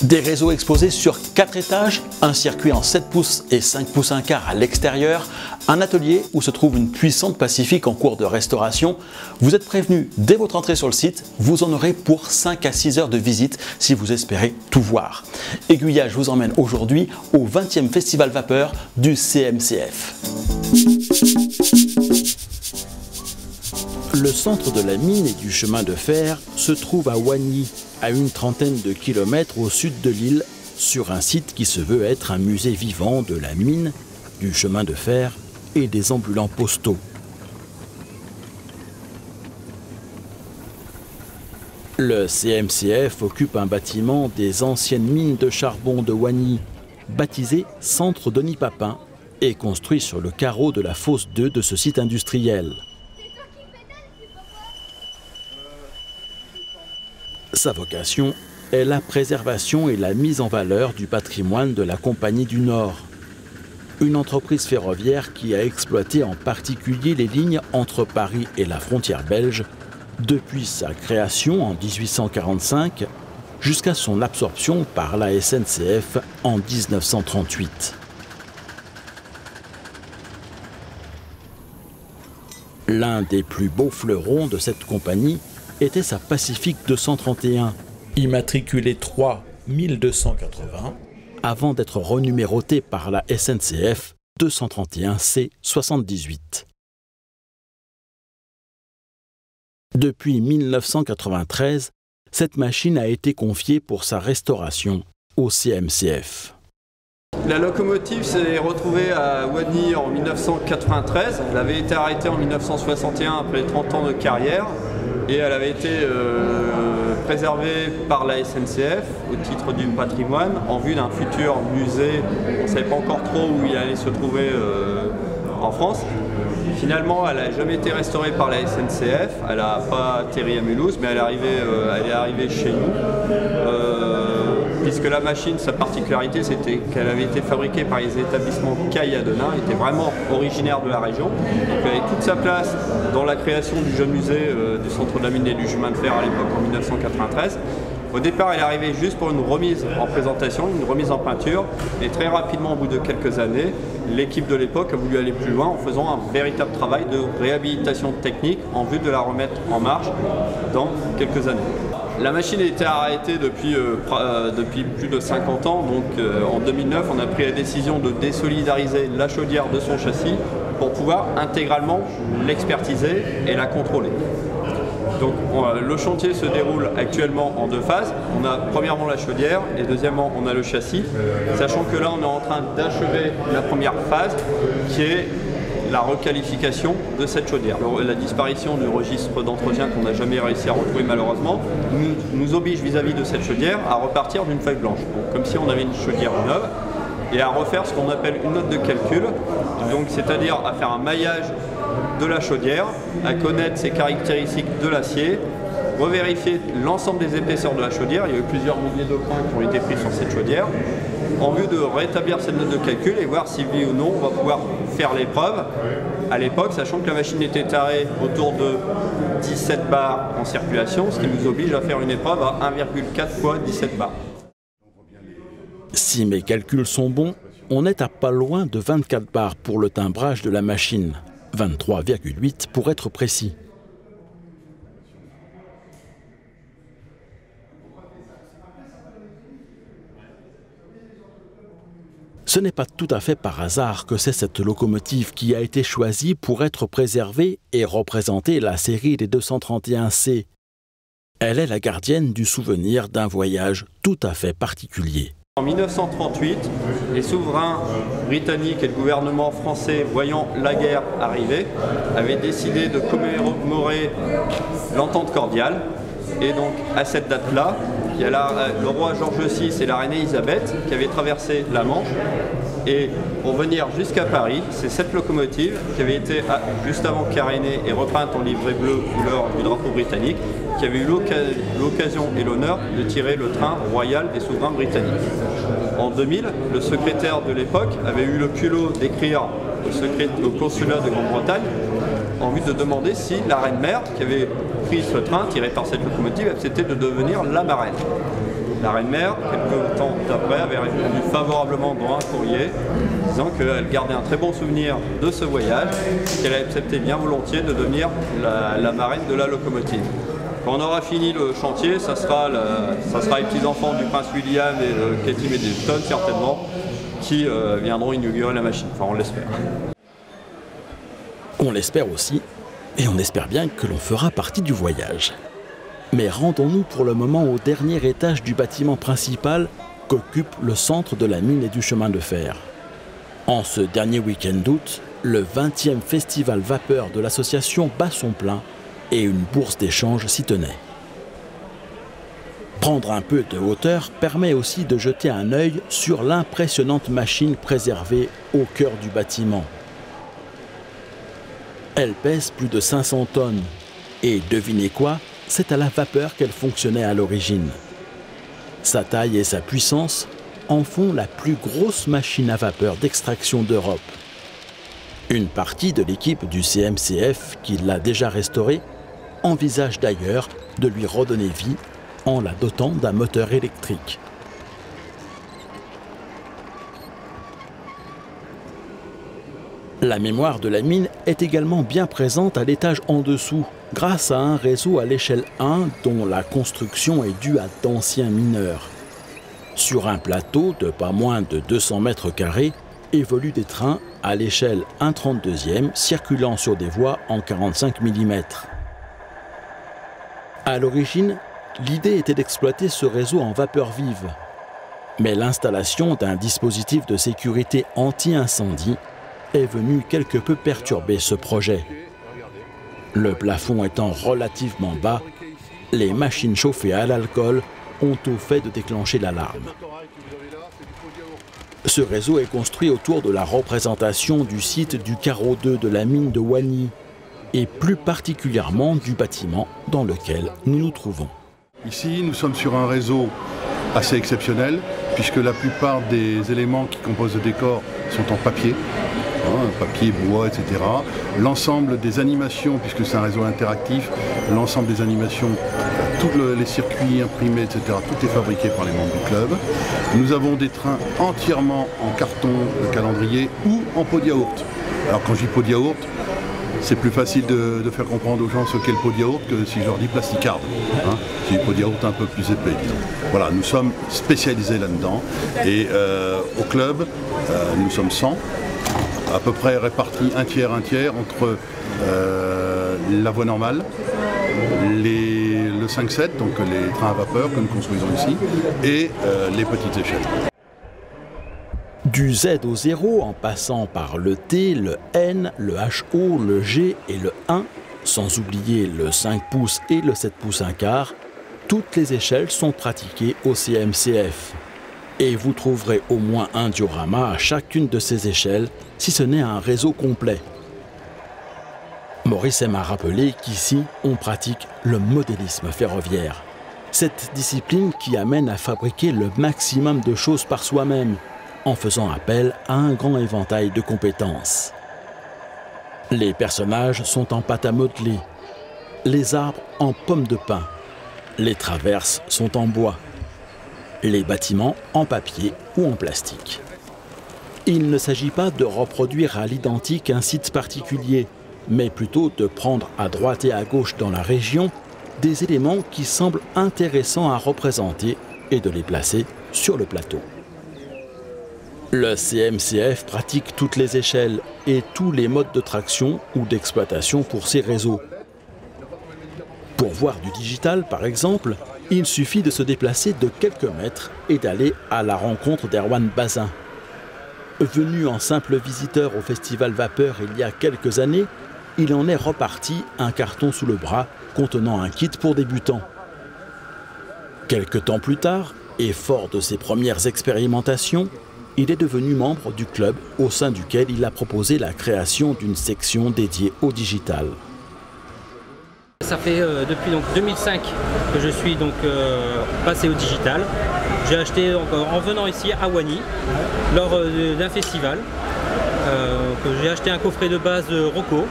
Des réseaux exposés sur 4 étages, un circuit en 7 pouces et 5 pouces 1 quart à l'extérieur, un atelier où se trouve une puissante Pacifique en cours de restauration. Vous êtes prévenu dès votre entrée sur le site, vous en aurez pour 5 à 6 heures de visite si vous espérez tout voir. Aiguillage vous emmène aujourd'hui au 20e Festival Vapeur du CMCF. Le centre de la mine et du chemin de fer se trouve à Wagny, à une trentaine de kilomètres au sud de l'île, sur un site qui se veut être un musée vivant de la mine, du chemin de fer et des ambulants postaux. Le CMCF occupe un bâtiment des anciennes mines de charbon de Wagny, baptisé Centre Denis Papin, et construit sur le carreau de la fosse 2 de ce site industriel. Sa vocation est la préservation et la mise en valeur du patrimoine de la Compagnie du Nord, une entreprise ferroviaire qui a exploité en particulier les lignes entre Paris et la frontière belge depuis sa création en 1845 jusqu'à son absorption par la SNCF en 1938. L'un des plus beaux fleurons de cette compagnie était sa Pacifique 231, immatriculée 3 1280, avant d'être renumérotée par la SNCF 231 C 78. Depuis 1993, cette machine a été confiée pour sa restauration au CMCF. La locomotive s'est retrouvée à Wagny en 1993. Elle avait été arrêtée en 1961 après 30 ans de carrière. Et elle avait été préservée par la SNCF au titre du patrimoine en vue d'un futur musée. On ne savait pas encore trop où il allait se trouver en France. Finalement, elle n'a jamais été restaurée par la SNCF. Elle n'a pas atterri à Mulhouse, mais elle est arrivée chez nous. Puisque la machine, sa particularité, c'était qu'elle avait été fabriquée par les établissements Caille à Denain, elle était vraiment originaire de la région. Donc elle avait toute sa place dans la création du jeune musée du centre de la mine et du chemin de fer à l'époque en 1993. Au départ, elle est arrivée juste pour une remise en présentation, une remise en peinture, et très rapidement, au bout de quelques années, l'équipe de l'époque a voulu aller plus loin en faisant un véritable travail de réhabilitation technique en vue de la remettre en marche dans quelques années. La machine a été arrêtée depuis plus de 50 ans, donc en 2009 on a pris la décision de désolidariser la chaudière de son châssis pour pouvoir intégralement l'expertiser et la contrôler. Donc le chantier se déroule actuellement en 2 phases. On a premièrement la chaudière et deuxièmement on a le châssis, sachant que là on est en train d'achever la première phase qui est la requalification de cette chaudière. La disparition du registre d'entretien qu'on n'a jamais réussi à retrouver malheureusement nous oblige vis-à-vis de cette chaudière à repartir d'une feuille blanche, donc, comme si on avait une chaudière neuve, et à refaire ce qu'on appelle une note de calcul, c'est-à-dire à faire un maillage de la chaudière, à connaître ses caractéristiques de l'acier, revérifier l'ensemble des épaisseurs de la chaudière. Il y a eu plusieurs milliers de points qui ont été pris sur cette chaudière, en vue de rétablir cette note de calcul et voir si oui ou non on va pouvoir faire l'épreuve à l'époque, sachant que la machine était tarée autour de 17 bars en circulation, ce qui nous oblige à faire une épreuve à 1,4 fois 17 bars. Si mes calculs sont bons, on est à pas loin de 24 bars pour le timbrage de la machine, 23,8 pour être précis. Ce n'est pas tout à fait par hasard que c'est cette locomotive qui a été choisie pour être préservée et représenter la série des 231C. Elle est la gardienne du souvenir d'un voyage tout à fait particulier. En 1938, les souverains britanniques et le gouvernement français, voyant la guerre arriver, avaient décidé de commémorer l'entente cordiale. Et donc à cette date-là, il y a le roi George VI et la reine Elisabeth qui avaient traversé la Manche. Et pour venir jusqu'à Paris, c'est cette locomotive qui avait été juste avant carénée et repeinte en livrée bleue couleur du drapeau britannique, qui avait eu l'occasion et l'honneur de tirer le train royal des souverains britanniques. En 2000, le secrétaire de l'époque avait eu le culot d'écrire au consulat de Grande-Bretagne en vue de demander si la reine-mère, qui avait pris ce train tiré par cette locomotive, acceptait de devenir la marraine. La reine mère, quelques temps après, avait répondu favorablement dans un courrier, disant qu'elle gardait un très bon souvenir de ce voyage, qu'elle acceptait bien volontiers de devenir la marraine de la locomotive. Quand on aura fini le chantier, ça sera les petits-enfants du prince William et de Katie Middleton, certainement, qui viendront inaugurer la machine. Enfin, on l'espère. On l'espère aussi, et on espère bien que l'on fera partie du voyage. Mais rendons-nous pour le moment au dernier étage du bâtiment principal qu'occupe le centre de la mine et du chemin de fer. En ce dernier week-end d'août, le 20e festival vapeur de l'association bat son plein et une bourse d'échange s'y tenait. Prendre un peu de hauteur permet aussi de jeter un œil sur l'impressionnante machine préservée au cœur du bâtiment. Elle pèse plus de 500 tonnes et devinez quoi, c'est à la vapeur qu'elle fonctionnait à l'origine. Sa taille et sa puissance en font la plus grosse machine à vapeur d'extraction d'Europe. Une partie de l'équipe du CMCF qui l'a déjà restaurée envisage d'ailleurs de lui redonner vie en la dotant d'un moteur électrique. La mémoire de la mine est également bien présente à l'étage en dessous, grâce à un réseau à l'échelle 1 dont la construction est due à d'anciens mineurs. Sur un plateau de pas moins de 200 mètres carrés, évoluent des trains à l'échelle 1/32e circulant sur des voies en 45 mm. À l'origine, l'idée était d'exploiter ce réseau en vapeur vive. Mais l'installation d'un dispositif de sécurité anti-incendie est venue quelque peu perturber ce projet. Le plafond étant relativement bas, les machines chauffées à l'alcool ont au fait de déclencher l'alarme. Ce réseau est construit autour de la représentation du site du carreau 2 de la mine de Wany, et plus particulièrement du bâtiment dans lequel nous nous trouvons. Ici, nous sommes sur un réseau assez exceptionnel, puisque la plupart des éléments qui composent le décor sont en papier, papier, bois, etc. L'ensemble des animations, puisque c'est un réseau interactif, l'ensemble des animations, tous les circuits imprimés, etc., tout est fabriqué par les membres du club. Nous avons des trains entièrement en carton calendrier ou en pot de yaourt. Alors quand je dis pot de yaourt, c'est plus facile de faire comprendre aux gens ce qu'est le pot de yaourt que si je leur dis plasticarde. C'est du pot de yaourt un peu plus épais, disons. Voilà, nous sommes spécialisés là-dedans. Et au club, nous sommes 100, à peu près répartis un tiers entre la voie normale, le 5-7, donc les trains à vapeur que nous construisons ici, et les petites échelles. Du Z au 0 en passant par le T, le N, le HO, le G et le 1, sans oublier le 5 pouces et le 7 pouces 1/4, toutes les échelles sont pratiquées au CMCF. Et vous trouverez au moins un diorama à chacune de ces échelles, si ce n'est un réseau complet. Maurice aime à rappeler qu'ici, on pratique le modélisme ferroviaire. Cette discipline qui amène à fabriquer le maximum de choses par soi-même, en faisant appel à un grand éventail de compétences. Les personnages sont en pâte à modeler, les arbres en pommes de pin, les traverses sont en bois, les bâtiments en papier ou en plastique. Il ne s'agit pas de reproduire à l'identique un site particulier, mais plutôt de prendre à droite et à gauche dans la région des éléments qui semblent intéressants à représenter et de les placer sur le plateau. Le CMCF pratique toutes les échelles et tous les modes de traction ou d'exploitation pour ces réseaux. Pour voir du digital, par exemple, il suffit de se déplacer de quelques mètres et d'aller à la rencontre d'Erwan Bazin. Venu en simple visiteur au Festival Vapeur il y a quelques années, il en est reparti un carton sous le bras contenant un kit pour débutants. Quelque temps plus tard, et fort de ses premières expérimentations, il est devenu membre du club au sein duquel il a proposé la création d'une section dédiée au digital. Ça fait depuis 2005 que je suis passé au digital. J'ai acheté en venant ici à Wany lors d'un festival. J'ai acheté un coffret de base Rocco,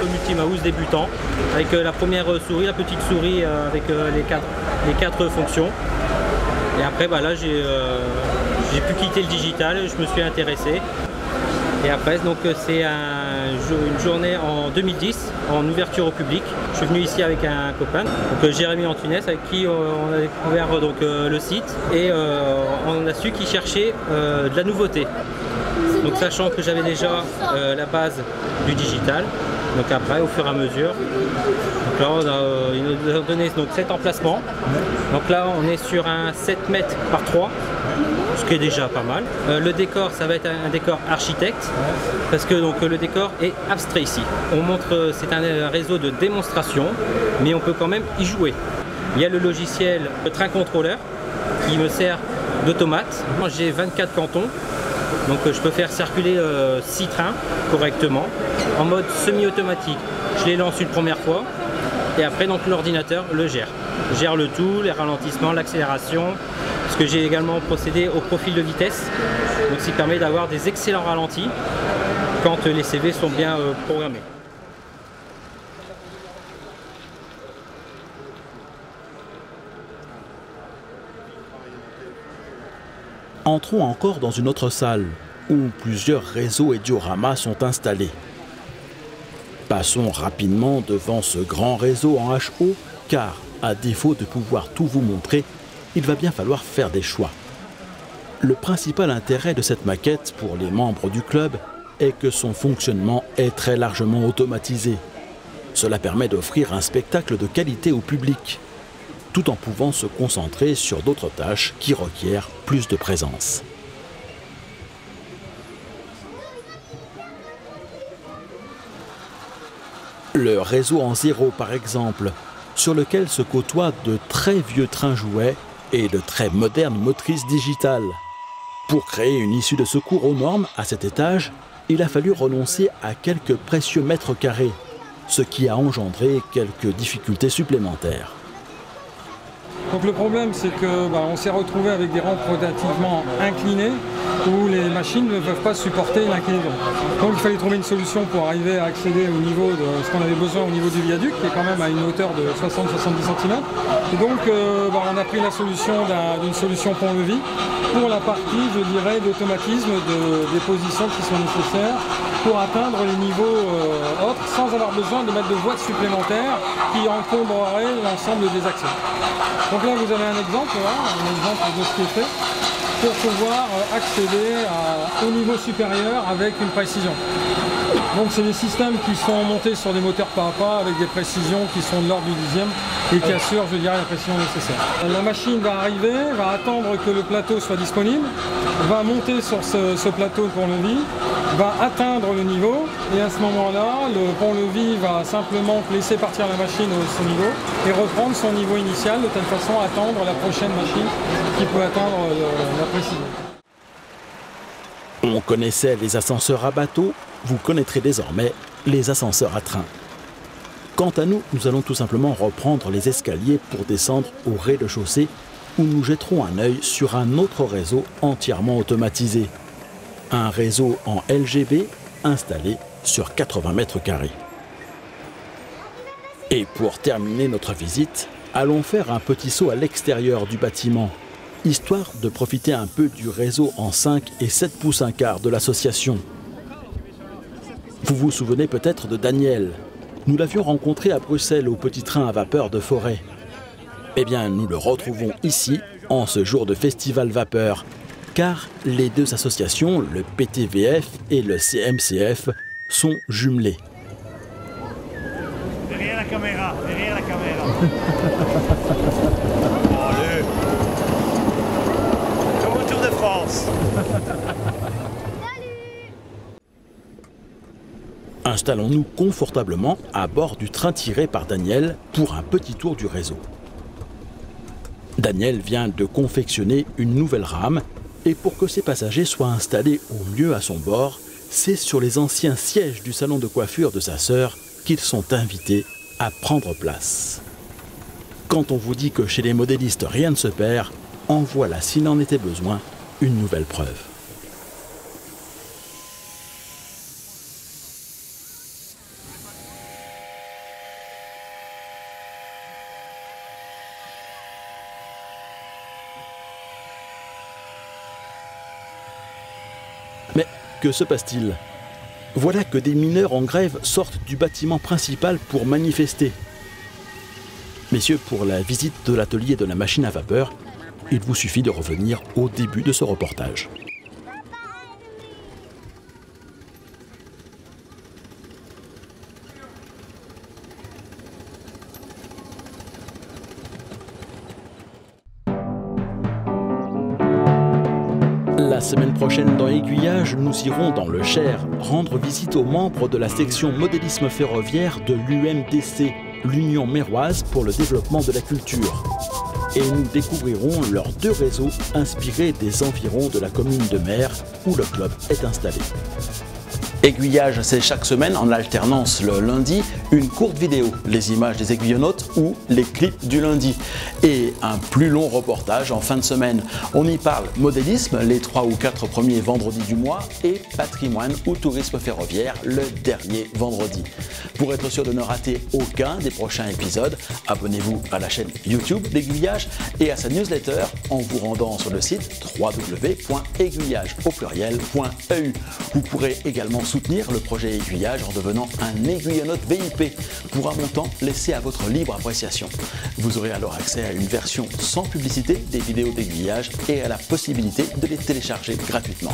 multi-mouse débutant, avec la première souris, la petite souris avec les quatre fonctions. Et après, bah, là, j'ai pu quitter le digital, je me suis intéressé. Et après, donc c'est une journée en 2010, en ouverture au public. Je suis venu ici avec un copain, donc Jérémy Antunes, avec qui on a découvert donc, le site et on a su qu'il cherchait de la nouveauté. Donc sachant que j'avais déjà la base du digital, donc après au fur et à mesure, donc là il nous a donné donc, 7 emplacements. Donc là on est sur un 7 mètres par 3. Ce qui est déjà pas mal. Le décor, ça va être un décor architecte, parce que donc, le décor est abstrait ici. On montre, c'est un réseau de démonstration, mais on peut quand même y jouer. Il y a le logiciel le train contrôleur qui me sert d'automate. Moi j'ai 24 cantons, donc je peux faire circuler 6 trains correctement en mode semi-automatique. Je les lance une première fois et après donc l'ordinateur le gère. Gère le tout, les ralentissements, l'accélération. Parce que j'ai également procédé au profil de vitesse, donc ce qui permet d'avoir des excellents ralentis quand les CV sont bien programmés. Entrons encore dans une autre salle, où plusieurs réseaux et dioramas sont installés. Passons rapidement devant ce grand réseau en HO, car à défaut de pouvoir tout vous montrer, il va bien falloir faire des choix. Le principal intérêt de cette maquette pour les membres du club est que son fonctionnement est très largement automatisé. Cela permet d'offrir un spectacle de qualité au public, tout en pouvant se concentrer sur d'autres tâches qui requièrent plus de présence. Le réseau en 0 par exemple, sur lequel se côtoient de très vieux trains jouets et de très modernes motrices digitales. Pour créer une issue de secours aux normes à cet étage, il a fallu renoncer à quelques précieux mètres carrés, ce qui a engendré quelques difficultés supplémentaires. Donc le problème, c'est que on s'est retrouvé avec des rampes relativement inclinées où les machines ne peuvent pas supporter l'inclinaison. Donc il fallait trouver une solution pour arriver à accéder au niveau de ce qu'on avait besoin au niveau du viaduc, qui est quand même à une hauteur de 60-70 cm. Et donc on a pris la solution d'une solution pont-levis pour la partie, je dirais, d'automatisme des positions qui sont nécessaires pour atteindre les niveaux autres sans avoir besoin de mettre de voies supplémentaires qui encombreraient l'ensemble des accès. Donc là vous avez un exemple de ce qui est fait pour pouvoir accéder au niveau supérieur avec une précision. Donc c'est des systèmes qui sont montés sur des moteurs pas à pas avec des précisions qui sont de l'ordre du dixième et qui assurent, je dirais, la précision nécessaire. La machine va arriver, va attendre que le plateau soit disponible, va monter sur ce plateau de pont-levis, va atteindre le niveau et à ce moment-là, le pont-levis va simplement laisser partir la machine à ce niveau et reprendre son niveau initial de telle façon à attendre la prochaine machine qui peut atteindre la précision. On connaissait les ascenseurs à bateau, vous connaîtrez désormais les ascenseurs à train. Quant à nous, nous allons tout simplement reprendre les escaliers pour descendre au rez-de-chaussée où nous jetterons un œil sur un autre réseau entièrement automatisé. Un réseau en LGB installé sur 80 mètres carrés. Et pour terminer notre visite, allons faire un petit saut à l'extérieur du bâtiment, histoire de profiter un peu du réseau en 5 et 7 pouces 1/4 de l'association. Vous vous souvenez peut-être de Daniel. Nous l'avions rencontré à Bruxelles au petit train à vapeur de Forêt. Eh bien, nous le retrouvons ici, en ce jour de festival vapeur, car les deux associations, le PTVF et le CMCF, sont jumelées. Derrière la caméra, derrière la caméra. Allez. Comme au Tour de France. Installons-nous confortablement à bord du train tiré par Daniel pour un petit tour du réseau. Daniel vient de confectionner une nouvelle rame et pour que ses passagers soient installés au mieux à son bord, c'est sur les anciens sièges du salon de coiffure de sa sœur qu'ils sont invités à prendre place. Quand on vous dit que chez les modélistes rien ne se perd, en voilà, s'il en était besoin, une nouvelle preuve. Mais que se passe-t-il? Voilà que des mineurs en grève sortent du bâtiment principal pour manifester. Messieurs, pour la visite de l'atelier de la machine à vapeur, il vous suffit de revenir au début de ce reportage. La semaine prochaine dans Aiguillage, nous irons dans le Cher rendre visite aux membres de la section modélisme ferroviaire de l'UMDC, l'Union méroise pour le développement de la culture. Et nous découvrirons leurs 2 réseaux inspirés des environs de la commune de Mer où le club est installé. Aiguillage, c'est chaque semaine en alternance le lundi, une courte vidéo, les images des aiguillonnautes ou les clips du lundi. Et un plus long reportage en fin de semaine. On y parle modélisme les 3 ou 4 premiers vendredis du mois et patrimoine ou tourisme ferroviaire le dernier vendredi. Pour être sûr de ne rater aucun des prochains épisodes, abonnez-vous à la chaîne YouTube d'Aiguillage et à sa newsletter en vous rendant sur le site www.aiguillage.eu. Vous pourrez également soutenir le projet Aiguillage en devenant un aiguillonnaute VIP pour un montant laissé à votre libre appréciation. Vous aurez alors accès à une version sans publicité des vidéos d'Aiguillage et à la possibilité de les télécharger gratuitement.